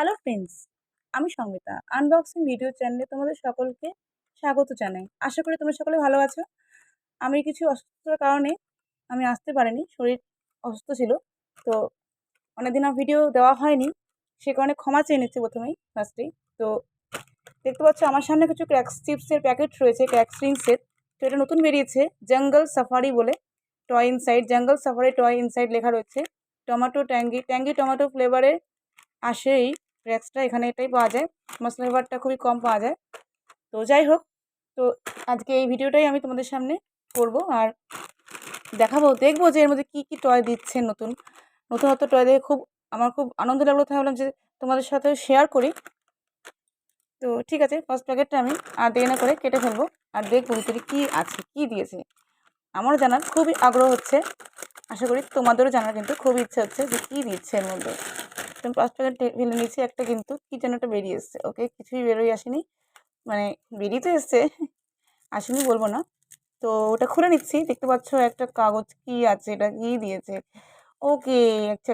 Hello friends, আমি সংমিতা। Unboxing video চ্যানেলে তোমাদের সকলকে স্বাগত জানাই। আশা করি তোমরা সকলে ভালো আছো। আমি কিছু অসুস্থতার কারণে আমি আসতে পারিনি, শরীর অসুস্থ ছিল। তো অনেকদিন ভিডিও দেওয়া হয়নি, সে কারণে ক্ষমা চেয়ে নিচ্ছি ফার্স্টেই। তো দেখতে পাচ্ছ আমার সামনে কিছু ক্র্যাক্স চিপসের প্যাকেট রয়েছে, ক্র্যাক্স রিংসের। তো এটা নতুন বেরিয়েছে, জঙ্গল সাফারি বলে। টয় ইনসাইড, জঙ্গল সাফারি টয় ইনসাইড লেখা রয়েছে। টমেটো ট্যাঙ্গি টমেটো ফ্লেভারে আসে এই ক্র্যাক্সটা, এখানে এটাই পাওয়া যায়। মশলা ফ্লেভারটা খুবই কম পাওয়া যায়। তো যাই হোক, তো আজকে এই ভিডিওটাই আমি তোমাদের সামনে করব আর দেখবো যে এর মধ্যে কী কী টয় দিচ্ছে। নতুনত্ব টয় দেখে আমার খুব আনন্দ লাগলো, তাই ভাবলাম যে তোমাদের সাথে শেয়ার করি। তো ঠিক আছে, ফার্স্ট প্যাকেটটা আমি আর দেরি না করে কেটে ফেলবো আর দেখবো ভিতরে কী আছে, কী দিয়েছে। আমারও জানার খুবই আগ্রহ হচ্ছে, আশা করি তোমাদেরও জানার কিন্তু খুবই ইচ্ছা হচ্ছে যে কী দিচ্ছে এর মধ্যে। আমি ফার্স্ট প্যাকেট ফেলে নিয়েছি একটা, কিন্তু কী যেন একটা বেরিয়ে এসছে। ওকে, কিছুই বেরোই আসেনি, মানে বেরিয়ে তো এসছে, আসেনি বলবো না। তো ওটা খুলে নিচ্ছি। দেখতে পাচ্ছ একটা কাগজ, কি আছে এটা, কি দিয়েছে। ওকে,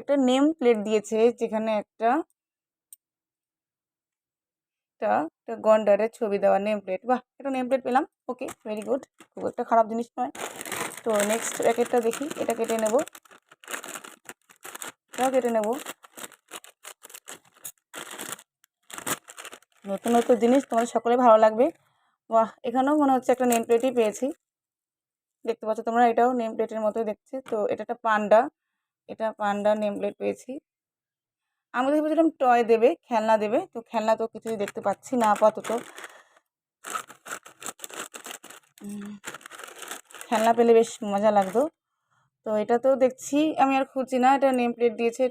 একটা নেম প্লেট দিয়েছে, যেখানে একটা গন্ডারের ছবি দেওয়া নেম প্লেট। বাহ, একটা নেম প্লেট পেলাম। ওকে, ভেরি গুড, খুব একটা খারাপ জিনিস নয়। তো নেক্সট প্যাকেটটা দেখি, এটা কেটে নেব, এটাও কেটে নেব। নতুন নতুন জিনিস তোমাদের সকলে ভালো লাগবে। বাহ, এখানেও মনে হচ্ছে একটা নেম প্লেটই পেয়েছি। দেখতে পাচ্ছ তোমরা, এটাও নেম প্লেটের মতোই দেখছে। তো এটা একটা পান্ডা, এটা পান্ডা নেম প্লেট পেয়েছি। আমি দেখে বলছিলাম টয় দেবে, খেলনা দেবে, তো খেলনা তো কিছুই দেখতে পাচ্ছি না আপাতত। খেলনা পেলে বেশ মজা লাগতো। তো এটা তো দেখছি, আমি আর খুঁজছি না, এটা নেম প্লেট দিয়েছে।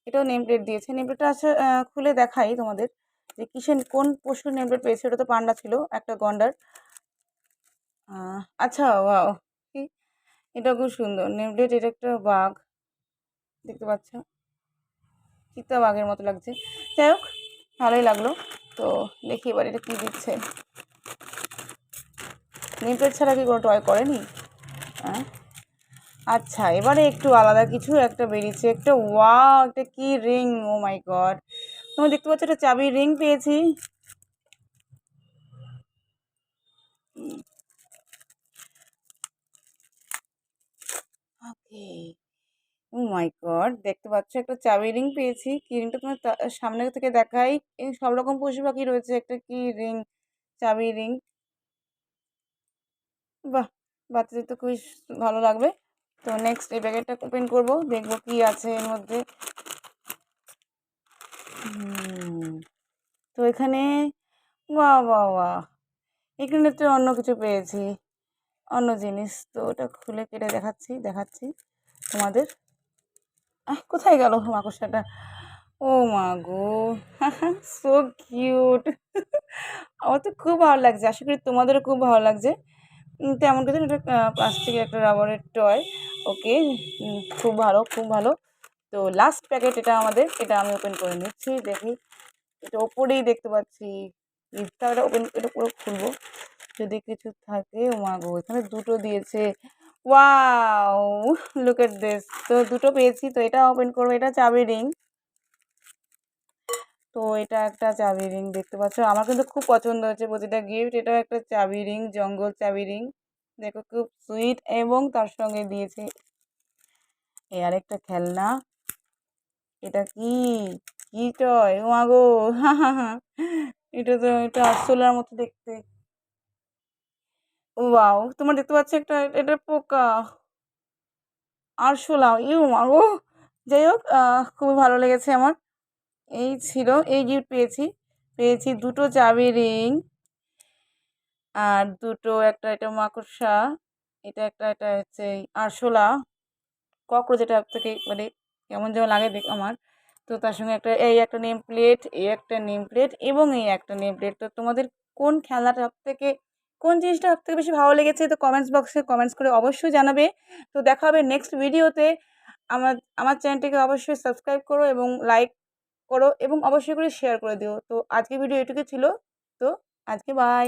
এটাও নেম প্লেট দিয়েছে। নেম প্লেটটা আছে, খুলে দেখাই তোমাদের যে কোন পশুর নেম প্লেট পেয়েছে। ওটা তো পান্ডা ছিল, একটা গন্ডার। আচ্ছা, ওয়াও, কি এটা খুব সুন্দর নেম প্লেট। এটা একটা বাঘ, দেখতে পাচ্ছ, চিতা বাঘের মতো লাগছে। যাই হোক, ভালোই লাগলো। তো দেখি এবার এটা কী দিচ্ছে। নেম প্লেট ছাড়া কি কোনো টয় করেনি? হ্যাঁ, আচ্ছা, এবারে একটু আলাদা কিছু একটা বেরিয়েছে। একটা ওয়াও, একটা কি রিং, ও মাই গড। তোমরা দেখতে পাচ্ছ, একটা চাবির রিং পেয়েছি। ওকে, ও মাই গড, দেখতে পাচ্ছ একটা চাবি রিং পেয়েছি। কি রিংটা তোমার সামনে থেকে দেখাই। এই সব রকম পশু পাখি রয়েছে, একটা কি রিং, চাবি রিং। বাহ, বাচ্চাদের তো খুবই ভালো লাগবে। তো নেক্সট এই প্যাকেটটা ওপেন করবো, দেখবো কি আছে এর মধ্যে। তো এখানে বাহ বাহ বাহ, এখানে তো অন্য কিছু পেয়েছি, অন্য জিনিস। তো ওটা খুলে কেটে দেখাচ্ছি তোমাদের। কোথায় গেল মাকড়সাটা? ও মা গো, সো কিউট। আমার তো খুব ভালো লাগছে, আশা করি তোমাদেরও খুব ভালো লাগছে। তেমন কিছু, এটা প্লাস্টিকের একটা রাবারের টয়। ওকে, খুব ভালো, খুব ভালো। তো লাস্ট প্যাকেট এটা আমাদের, এটা আমি ওপেন করে নিচ্ছি, দেখি। এটা ওপরেই দেখতে পাচ্ছি, এটা ওপেন, এটা পুরো খুলবো যদি কিছু থাকে। ও মা গো, এখানে দুটো দিয়েছে। Wow, look at this. তো দুটো পেয়েছি, তো এটা ওপেন করবো। এটা চাবি রিং। তো এটা একটা চাবি রিং, দেখতে পাচ্ছ, আমার কিন্তু খুব পছন্দ হয়েছে প্রতিটা গিফট। এটাও একটা চাবি রিং, জঙ্গল চাবি রিং। দেখো, খুব সুইট, এবং তার সঙ্গে দিয়েছে এই আরেকটা খেলনা। এটা কি, কি টয়, ও মা গো, এটা আরশোলার মতো দেখতে। ওয়াও, তোমার দেখতে পাচ্ছ একটা, এটা পোকা, আরশোলা, ইউ মা গো। যাই হোক, খুবই ভালো লেগেছে আমার। এই ছিল, এই গিফট পেয়েছি দুটো চাবি রিং, আর দুটো, এটা মাকড়সা, এটা হচ্ছে আরশোলা, ককরোচ, যেটা থেকে মানে কেমন যেমন লাগে দেখ আমার। তো তার সঙ্গে একটা নেম প্লেট, এই একটা নেম প্লেট, এবং এই একটা নেম প্লেট। তো তোমাদের কোন খেলাটা কোন জিনিসটা সব থেকে বেশি ভালো লেগেছে, তো কমেন্টস বক্সে কমেন্টস করে অবশ্যই জানাবে। তো দেখা হবে নেক্সট ভিডিওতে। আমার আমার চ্যানেলটিকে অবশ্যই সাবস্ক্রাইব করো এবং লাইক করো, এবং অবশ্যই করে শেয়ার করে দিও। তো আজকে ভিডিও এটুকু ছিল। তো আজকে বাই।